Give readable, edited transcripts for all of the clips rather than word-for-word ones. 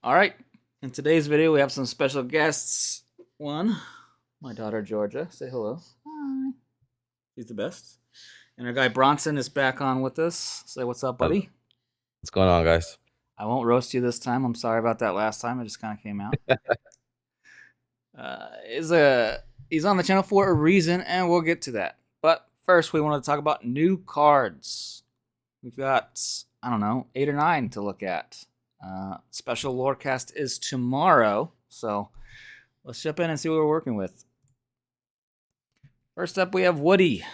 All right. In today's video, we have some special guests. One, my daughter Georgia. Say hello. Hi. She's the best. And our guy Bronson is back on with us. Say what's up, What's buddy. going on, guys? I won't roast you this time. I'm sorry about that last time. It just kind of came out. Is a He's on the channel for a reason, and we'll get to that. But first, we want to talk about new cards. We've got, I don't know, 8 or 9 to look at. Special Lorecast is tomorrow, so let's jump in and see what we're working with. First up, we have Woody.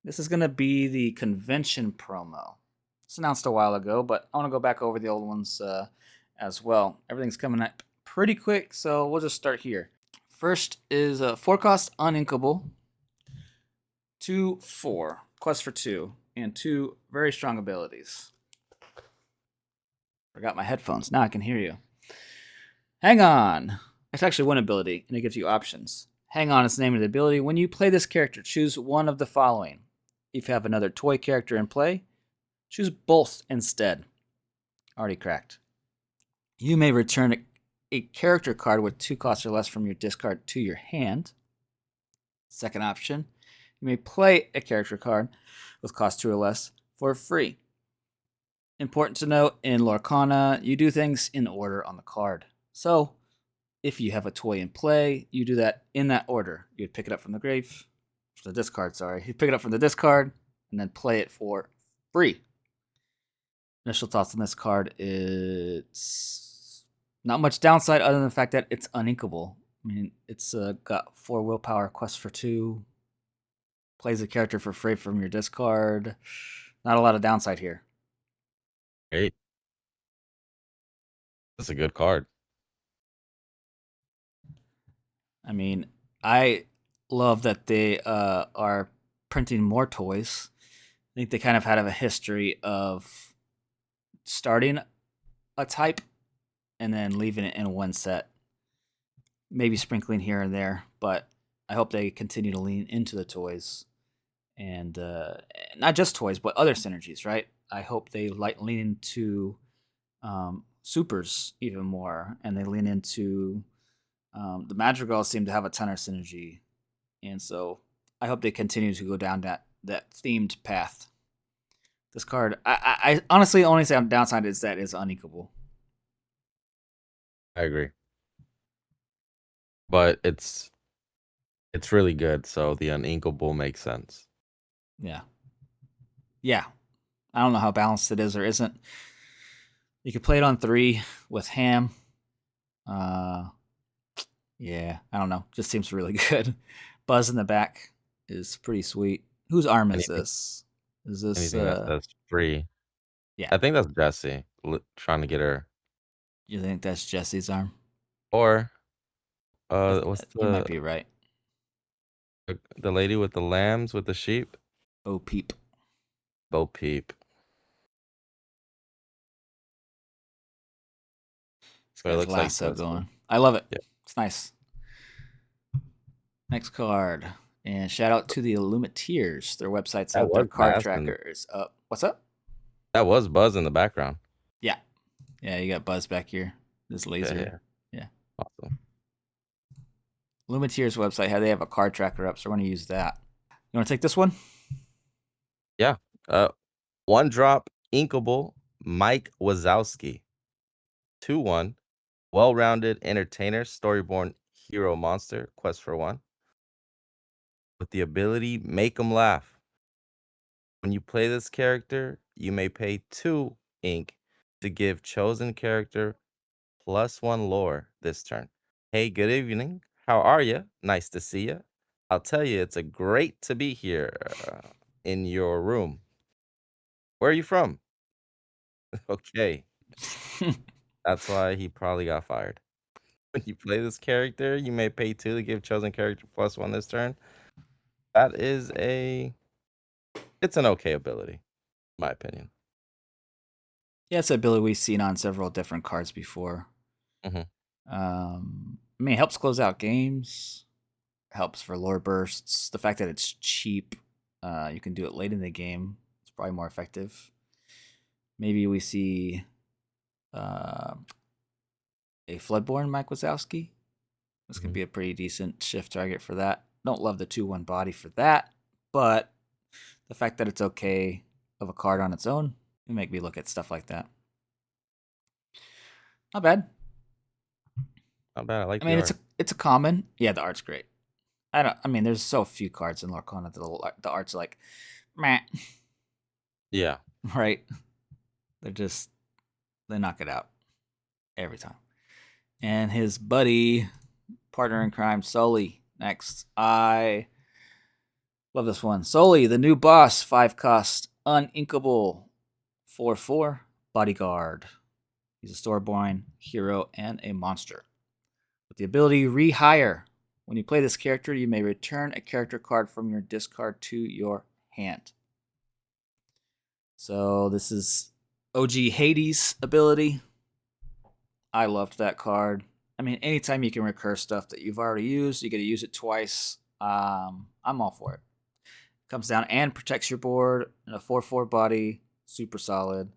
This is going to be the convention promo. It's announced a while ago, but I want to go back over the old ones as well. Everything's coming up pretty quick, so we'll just start here. First is 4-cost Uninkable. 2/4. Quest for 2. And 2 very strong abilities. Forgot my headphones. Now I can hear you. Hang on. It's actually one ability, and it gives you options. Hang on is the name of the ability. When you play this character, choose one of the following. If you have another toy character in play, choose both instead. Already cracked. You may return a character card with 2 costs or less from your discard to your hand. Second option, you may play a character card with cost 2 or less for free. Important to note, in Lorcana, you do things in order on the card. So, if you have a toy in play, you do that in that order. You'd pick it up from the grave, the discard, sorry. You pick it up from the discard, and then play it for free. Initial thoughts on this card, it's not much downside other than the fact that it's uninkable. I mean, it's got 4 willpower, quest for 2, plays a character for free from your discard. Not a lot of downside here. Great. That's a good card. I mean, I love that they are printing more toys. I think they kind of had a history of starting a type and then leaving it in one set, maybe sprinkling here and there. But I hope they continue to lean into the toys, and not just toys, but other synergies. Right? I hope they lean into supers even more, and they lean into the Madrigals seem to have a ton of synergy, and so I hope they continue to go down that themed path. This card, I honestly only say on downside is that it's unequal. I agree. But it's really good, so the uninkable makes sense. Yeah, yeah. I don't know how balanced it is or isn't. You could play it on 3 with Ham. Uh, yeah, I don't know. Just seems really good. Buzz in the back is pretty sweet. Whose arm is Anything this? Is this anything that says free. yeah. I think that's Jesse trying to get her. You think that's Jesse's arm? Or what's You might be right. the lady with the lambs with the sheep? Oh peep. Bo Peep. This But it guy's looks like lasso Jesse. going. I love it. Yeah. It's nice. Next card. And shout out to the Illumineers. Their website's That up. Their was card Baz and tracker is up. What's up? that was Buzz in the background. Yeah. Yeah, you got Buzz back here. This Yeah, laser. yeah. Yeah. Awesome. Illumineers website, how they have a card tracker up, so we're going to use that. You want to take this one? Yeah. Uh One drop inkable Mike Wazowski. 2/1. Well-rounded entertainer, storyborn hero monster, quest for 1. With the ability Make 'em laugh. When you play this character, you may pay 2 ink to give chosen character +1 lore this turn. Hey, good evening. How are you? Nice to see you. I'll tell you, it's a great to be here in your room. Where are you from? Okay, that's why he probably got fired. When you play this character, you may pay 2 to give chosen character +1 this turn. That is it's an okay ability, in my opinion. Yeah, it's an ability we've seen on several different cards before. Mhm. I mean, it helps close out games, helps for lore bursts. The fact that it's cheap, you can do it late in the game. It's probably more effective. Maybe we see a Floodborn Mike Wazowski. This could Mhm. be a pretty decent shift target for that. Don't love the 2/1 body for that, but the fact that it's okay of a card on its own, it make me look at stuff like that. Not bad. Not bad. I like I the mean, art. it's a common. Yeah, the art's great. I mean, there's so few cards in Lorcana that the art's like, meh, Yeah. right? They're just they knock it out every time. And his buddy, partner in crime, Sully. Next, I love this one. Sully, the new boss, 5 cost, uninkable, 4/4 bodyguard. He's a storeborn hero and a monster. With the ability Rehire. When you play this character, you may return a character card from your discard to your hand. So this is OG Hades' ability. I loved that card. I mean, anytime you can recur stuff that you've already used, you get to use it twice. I'm all for it. Comes down and protects your board in a 4/4 body. Super solid.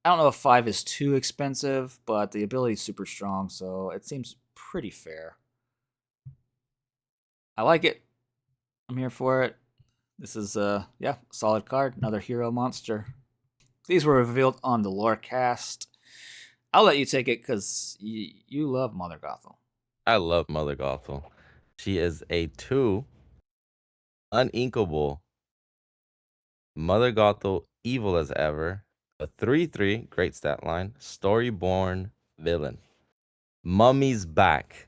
I don't know if 5 is too expensive, but the ability is super strong, so it seems pretty fair. I like it. I'm here for it. This is yeah, solid card. Another hero monster. These were revealed on the Lorecast. I'll let you take it because you love Mother Gothel. I love Mother Gothel. She is a 2 uninkable Mother Gothel, evil as ever. A 3/3, great stat line. Storyborn villain. Mummy's back.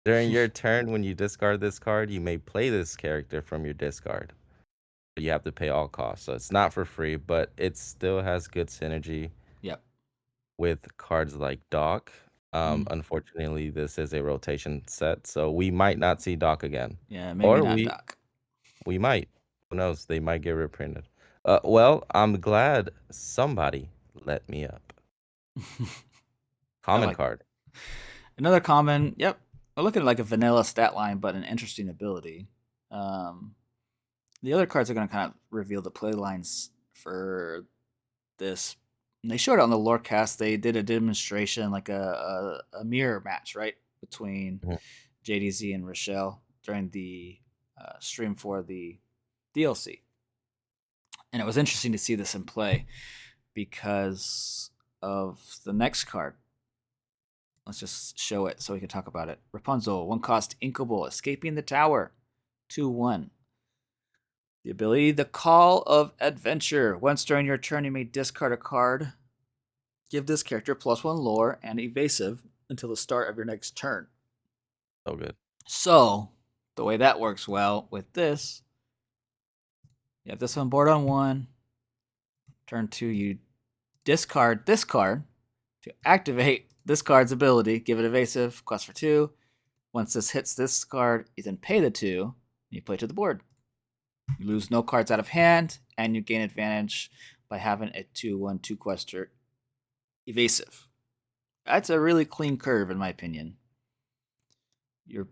During your turn, when you discard this card, you may play this character from your discard. But you have to pay all costs. So it's not for free, but it still has good synergy Yep. with cards like Doc. Mm. Unfortunately, this is a rotation set, so we might not see Doc again. Yeah, maybe Or not we Doc. we might. Who knows? They might get reprinted. Well, I'm glad somebody let me up. I Common like card. another common. Yep. We're looking at like a vanilla stat line, but an interesting ability. Um, the other cards are going to kind of reveal the play lines for this. And they showed it on the Lorecast. They did a demonstration, like a mirror match, right, between Mhm. JDZ and Rochelle during the stream for the DLC. And it was interesting to see this in play because of the next card. Let's just show it so we can talk about it. Rapunzel, 1 cost, inkable, escaping the tower, 2/1. The ability, the Call of Adventure. Once during your turn, you may discard a card. Give this character +1 lore and evasive until the start of your next turn. So good. So, the way that works well with this, you have this on board on 1. Turn 2, you discard this card to activate this card's ability. Give it evasive, cost for 2. Once this hits this card, you then pay the 2, and you play to the board. You lose no cards out of hand, and you gain advantage by having a 2/1 2-quester evasive. That's a really clean curve, in my opinion. You're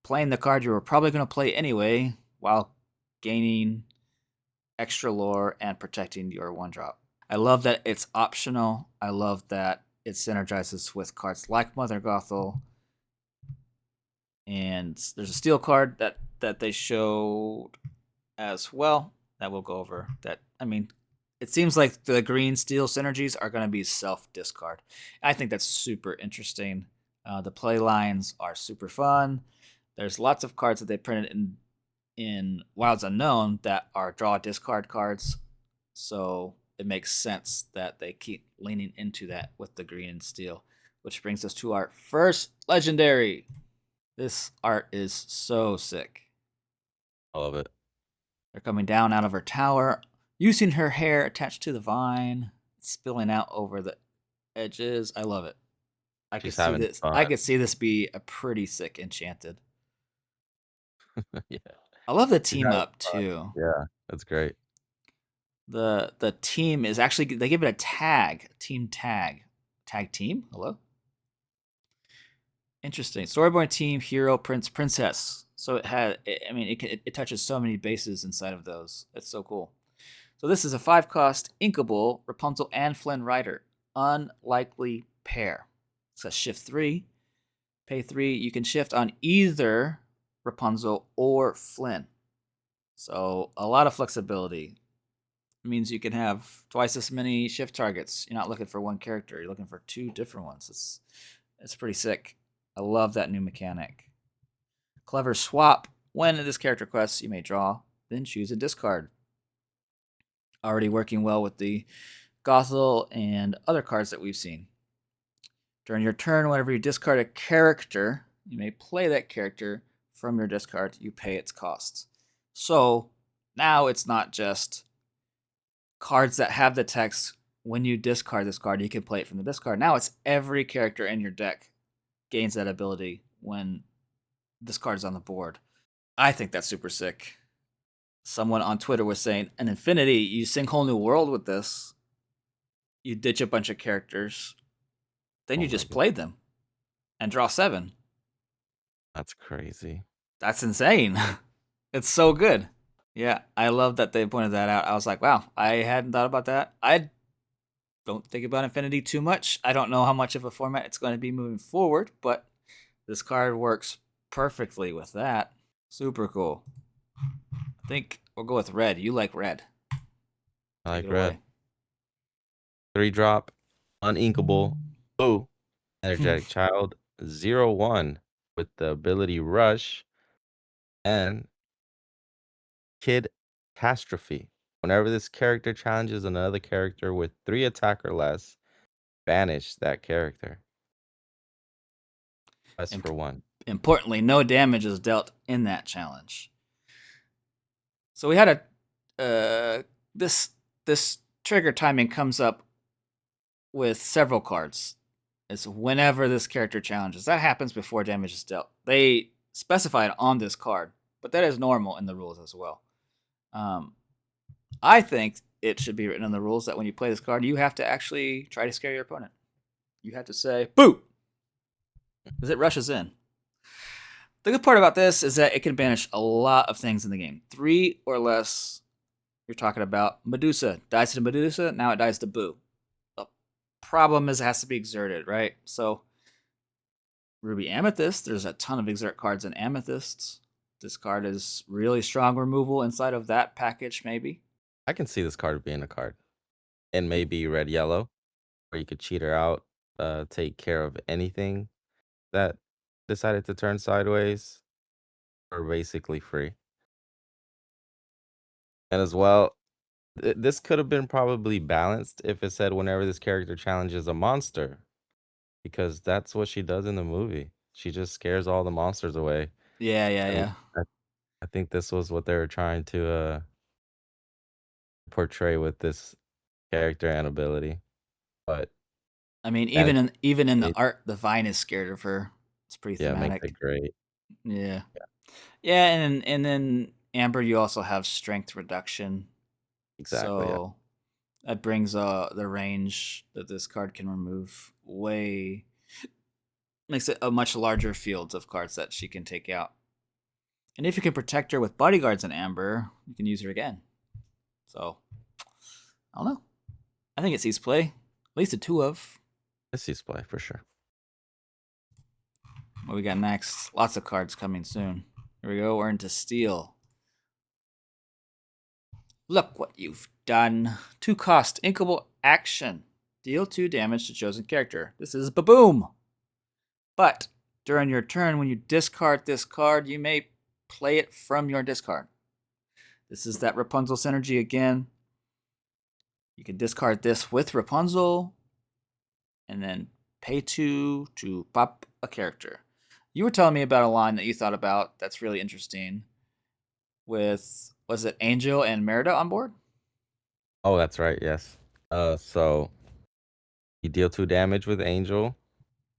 playing the card you were probably going to play anyway, while gaining extra lore and protecting your 1-drop. I love that it's optional. I love that it synergizes with cards like Mother Gothel. And there's a steel card that they showed as well that we'll go over. That, I mean, it seems like the green steel synergies are going to be self discard. I think that's super interesting. The play lines are super fun. There's lots of cards that they printed in Wilds Unknown that are draw discard cards. So it makes sense that they keep leaning into that with the green and steel. Which brings us to our first legendary. This art is so sick. I love it. They're coming down out of her tower, using her hair attached to the vine, spilling out over the edges. I love it. I could She's see having this. fun. I could see this be a pretty sick enchanted. Yeah. I love the She's team having up fun. too. Yeah, that's great. The team is actually, they give it a tag, team tag team. Hello. Interesting. Storyboard team, hero, prince, princess. So it had. I mean, it touches so many bases inside of those. It's so cool. So this is a 5-cost inkable Rapunzel and Flynn Rider. Unlikely pair. It's a shift 3. Pay 3, you can shift on either Rapunzel or Flynn. So a lot of flexibility. It means you can have twice as many shift targets. You're not looking for one character, you're looking for 2 different ones. It's pretty sick. I love that new mechanic. Clever swap. When in this character quest, you may draw, then choose a discard. Already working well with the Gothel and other cards that we've seen. During your turn, whenever you discard a character, you may play that character from your discard. You pay its costs. So now it's not just cards that have the text. When you discard this card, you can play it from the discard. Now it's every character in your deck gains that ability when this card is on the board. I think that's super sick. Someone on Twitter was saying, an Infinity, you sing whole new world with this. You ditch a bunch of characters, then you just play them and draw 7. That's crazy. That's insane. It's so good. Yeah, I love that they pointed that out. I was like, wow, I hadn't thought about that. I don't think about Infinity too much. I don't know how much of a format it's going to be moving forward, but this card works perfectly with that. Super cool. I think we'll go with red. You like red. I like Take it red. away. 3-drop, uninkable, blue, energetic child, 0/1 with the ability Rush, and Kid Catastrophe. Whenever this character challenges another character with 3 attack or less, banish that character. Quest for 1. Importantly, no damage is dealt in that challenge. So we had this trigger timing comes up with several cards. It's whenever this character challenges. That happens before damage is dealt. They specify it on this card, but that is normal in the rules as well. I think it should be written in the rules that when you play this card, you have to actually try to scare your opponent. You have to say, boo! Because it rushes in. The good part about this is that it can banish a lot of things in the game. 3 or less, you're talking about Medusa. Dies to Medusa, now it dies to Boo. The problem is it has to be exerted, right? So, Ruby Amethyst, there's a ton of exert cards in Amethysts. This card is really strong removal inside of that package, maybe. I can see this card being a card. And maybe red yellow, where you could cheat her out, take care of anything that decided to turn sideways, or basically free. And as well, this could have been probably balanced if it said whenever this character challenges a monster, because that's what she does in the movie. She just scares all the monsters away. And Yeah. I think this was what they were trying to portray with this character and ability. But I mean, that even in the it, art, the Vine is scared of her. It's pretty yeah, makes it thematic. great. Yeah. Yeah, and then Amber, you also have strength reduction. Exactly. Yeah. So that brings the range that this card can remove way makes it a much larger field of cards that she can take out. And if you can protect her with bodyguards in Amber, you can use her again. So I don't know. I think it sees play. At least a 2 of. This is play for sure. What we got next? Lots of cards coming soon. Here we go. We're into Steel. Look what you've done. 2 cost, inkable action. Deal 2 damage to chosen character. This is Baboom. But during your turn, when you discard this card, you may play it from your discard. This is that Rapunzel synergy again. You can discard this with Rapunzel and then pay 2 to pop a character. You were telling me about a line that you thought about that's really interesting with, was it Angel and Merida on board? Oh, that's right. Yes. So you deal 2 damage with Angel.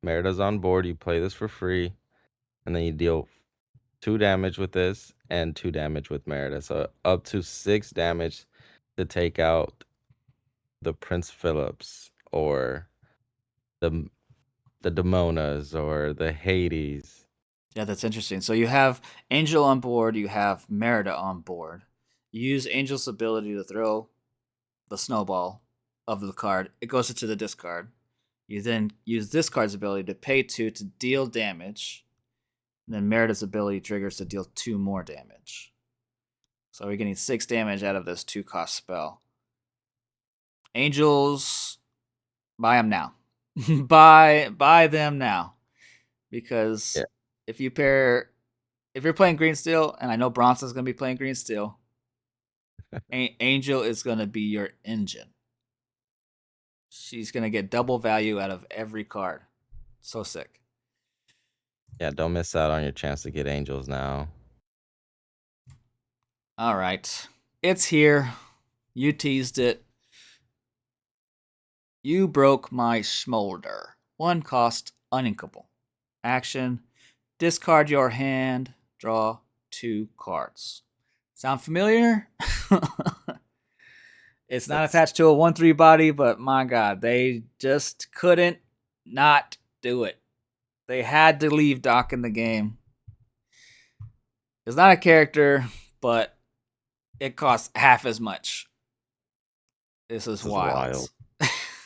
Merida's on board. You play this for free, and then you deal 2 damage with this and 2 damage with Merida. So up to 6 damage to take out the Prince Phillips or the the Demonas or the Hades. Yeah, that's interesting. So you have Angel on board, you have Merida on board. You use Angel's ability to throw the snowball of the card. It goes into the discard. You then use this card's ability to pay 2 to deal damage. And then Merida's ability triggers to deal 2 more damage. So we're getting 6 damage out of this 2-cost spell. Angels, buy them now. buy them now. Because Yeah. if you're playing green steel, and I know Bronson's gonna be playing green steel, Angel is gonna be your engine. She's gonna get double value out of every card. So sick. Yeah, don't miss out on your chance to get angels now. All right. It's here. You teased it. You broke my smolder. 1 cost, uninkable. Action, discard your hand, draw 2 cards. Sound familiar? It's not It's attached to a 1/3 body, but my god, they just couldn't not do it. They had to leave Doc in the game. It's not a character, but it costs half as much. This is wild.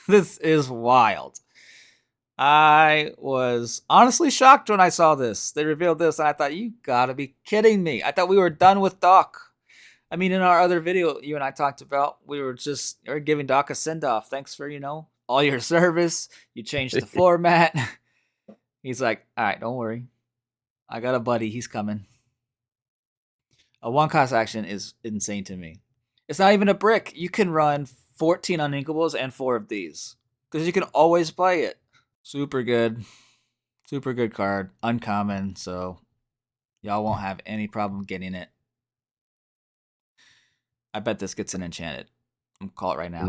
This is wild. I was honestly shocked when I saw this. They revealed this, and I thought, you gotta be kidding me. I thought we were done with Doc. I mean, in our other video you and I talked about, we were giving Doc a send-off. Thanks for, all your service. You changed the format. He's like, all right, don't worry. I got a buddy. He's coming. A 1-cost action is insane to me. It's not even a brick. You can run 14 uninkables and 4 of these. Because you can always play it. Super good. Super good card. Uncommon, so y'all won't have any problem getting it. I bet this gets an enchanted. I'm gonna call it right now.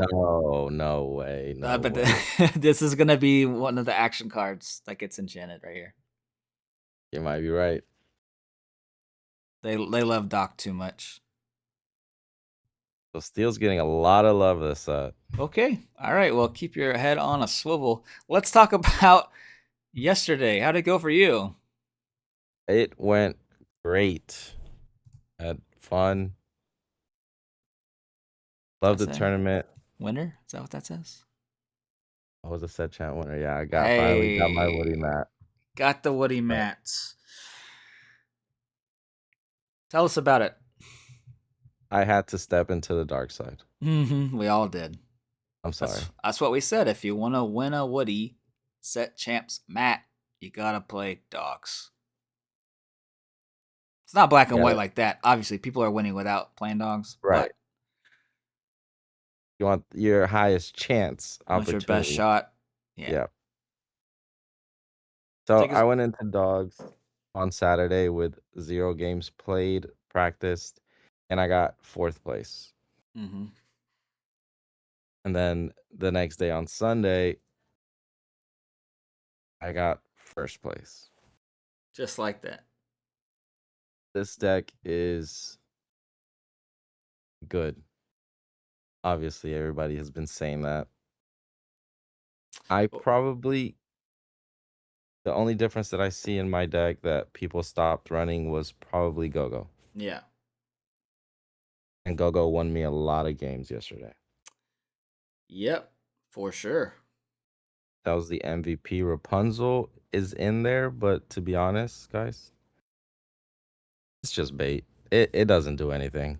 No way. I No bet way. this is gonna be one of the action cards that gets enchanted right here. You might be right. They love Doc too much. So Steel's getting a lot of love this set. Okay. All right. Well, keep your head on a swivel. Let's talk about yesterday. How'd it go for you? It went great. Had fun. Love the tournament. Winner? Is that what that says? I was a set champ winner. Yeah, finally got my Woody Hey, mat. got the Woody But mats. Tell us about it. I had to step into the dark side. We all did. I'm sorry. That's what we said. If you want to win a Woody set champs mat, you gotta play dogs. It's not black and white like that. Obviously, people are winning without playing dogs. Right. But You want your highest chance what's your best opportunity. shot? Yeah. So I went into dogs on Saturday with 0 games played, practiced, and I got 4th place. Mm-hmm. And then the next day on Sunday, I got 1st place. Just like that. This deck is good. Obviously, everybody has been saying that. The only difference that I see in my deck that people stopped running was probably Gogo. Yeah. And Gogo won me a lot of games yesterday. Yep, for sure. That was the MVP. Rapunzel is in there, but to be honest, guys, it's just bait. It doesn't do anything.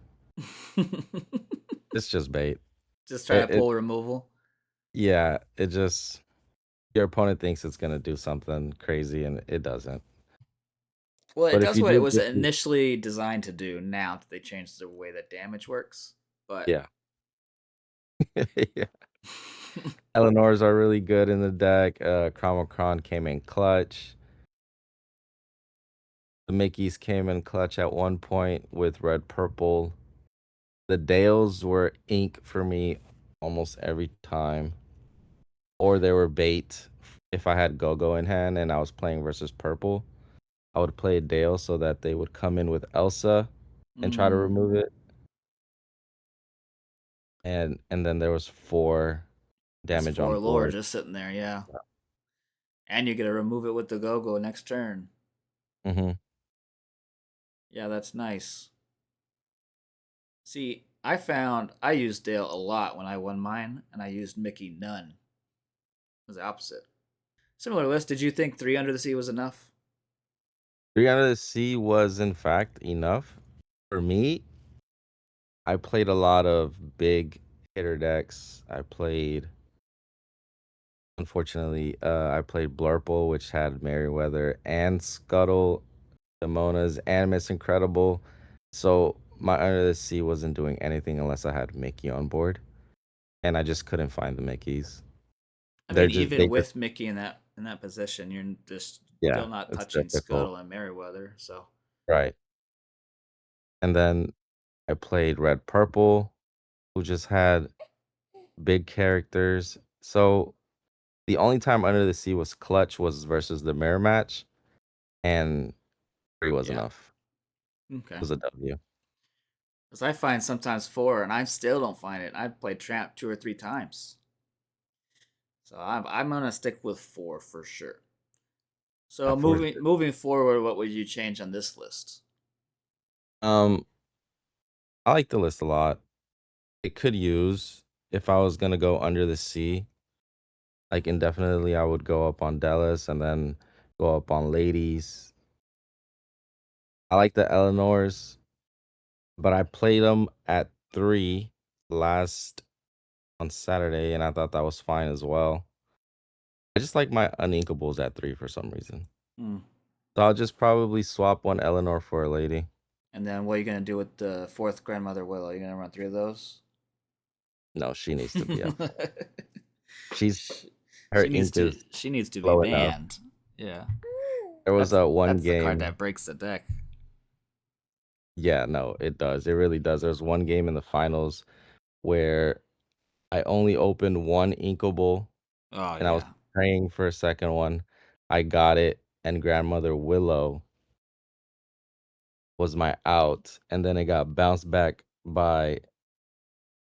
It's just bait. Just try to pull removal. Yeah, your opponent thinks it's gonna do something crazy and it doesn't. Well, it But if does you what it do was get initially designed to do. Now that they changed the way that damage works, but yeah. Yeah. Eleanors are really good in the deck. Chromocron came in clutch. The Mickeys came in clutch at one point with red purple. The Dales were ink for me almost every time. Or they were bait. If I had Gogo in hand and I was playing versus purple, I would play a Dale so that they would come in with Elsa and try to remove it. And then there was 4 damage on Four lore board. just sitting there, yeah. And you get to remove it with the Go-Go next turn. Mm-hmm. Yeah, that's nice. See, I found I used Dale a lot when I won mine, and I used Mickey none. It was the opposite. Similar list. Did you think three under the sea was enough? Three Under the Sea was in fact enough. For me, I played a lot of big hitter decks. I played Blurple, which had Merryweather and Scuttle, Demonas, and Miss Incredible. So my Under the Sea wasn't doing anything unless I had Mickey on board, and I just couldn't find the Mickeys. I mean, They even just with Mickey in that position, you're just yeah, still not it's touching difficult. Scuttle and Merryweather. So Right. And then I played Red Purple, who just had big characters. So the only time Under the Sea was clutch was versus the mirror match, and 3 was yeah, enough. okay. It was a W. Because I find sometimes four, and I still don't find it. I've played Tramp two or three times, so I'm gonna stick with four for sure. So Four is moving forward, what would you change on this list? um, I like the list a lot. It could use if I was gonna go Under the Sea, like indefinitely, I would go up on Dallas and then go up on Ladies. I like the Eleanors, but I played them at 3 last on Saturday, and I thought that was fine as well. I just like my Uninkables at 3 for some reason. Hmm. So I'll just probably swap one Eleanor for a lady. And then what are you gonna do with the fourth grandmother Willow? You gonna run three of those? No, she needs to be up. She's her ink is she needs to be low enough. banned. Yeah, There was a one that's the card game. that breaks the deck. Yeah, no, it does. It really does. There was one game in the finals where I only opened one inkable Oh and I was yeah, praying for a second one. I got it, and Grandmother Willow was my out, and then it got bounced back by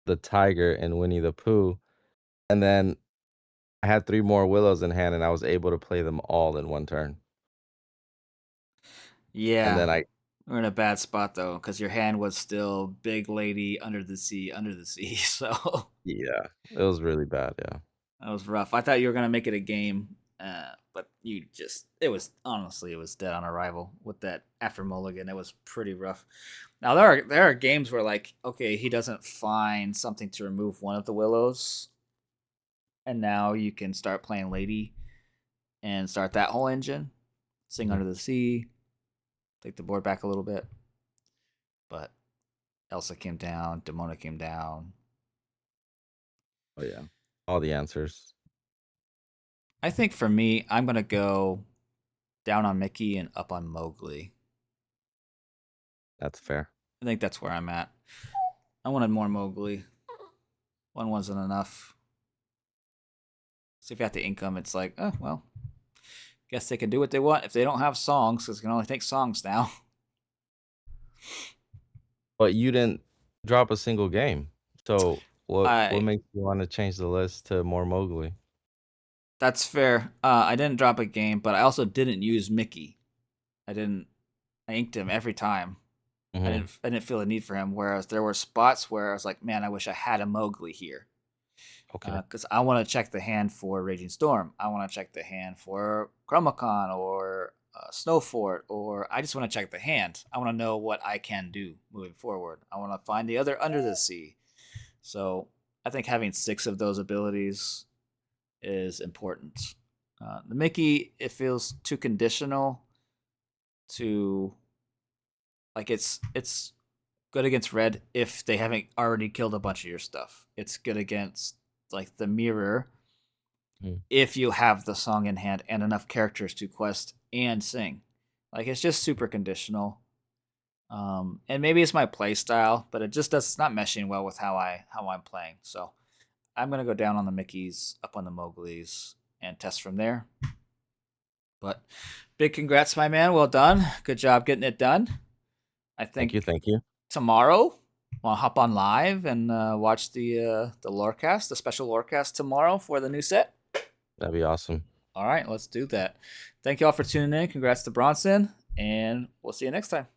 the tiger and Winnie the Pooh. And then I had three more willows in hand, and I was able to play them all in one turn. And yeah. then I We're in a bad spot though, because your hand was still big lady under the sea. So yeah, it was really bad, yeah. that was rough. I thought you were gonna make it a game, but you just it was honestly it was dead on arrival with that after Mulligan. It was pretty rough. Now there are games where like okay he doesn't find something to remove one of the willows, and now you can start playing lady and start that whole engine, sing Mhm. under the sea, take the board back a little bit. But Elsa came down, Demona came down. Oh, yeah. All the answers. I think for me, I'm gonna go down on Mickey and up on Mowgli. That's fair. I think that's where I'm at. I wanted more Mowgli. One wasn't enough. So if you have the income, it's like, oh well, guess they can do what they want if they don't have songs, because they can only take songs now. But you didn't drop a single game. So what I makes you wanna change the list to more Mowgli? That's fair. I didn't drop a game, but I also didn't use Mickey. I didn't. I inked him every time. Mhm. I didn't feel a need for him. Whereas there were spots where I was like, man, I wish I had a Mowgli here. Okay. Because I want to check the hand for Raging Storm. I want to check the hand for Chromacon or Snowfort, or I just want to check the hand. I want to know what I can do moving forward. I want to find the other Under the Sea. So I think having six of those abilities is important. The Mickey, it feels too conditional to like it's good against red if they haven't already killed a bunch of your stuff. It's good against like the mirror Mm. if you have the song in hand and enough characters to quest and sing. Like it's just super conditional. And maybe it's my play style, but it just does it's not meshing well with how I'm playing. So I'm gonna go down on the Mickeys, up on the Mowgli's, and test from there. But big congrats, my man. Well done. Good job getting it done. I Thank you, think thank you. tomorrow I'll hop on live and watch the Lorecast, the special Lorecast tomorrow for the new set. That'd be awesome. All right, let's do that. Thank you all for tuning in. Congrats to Bronson, and we'll see you next time.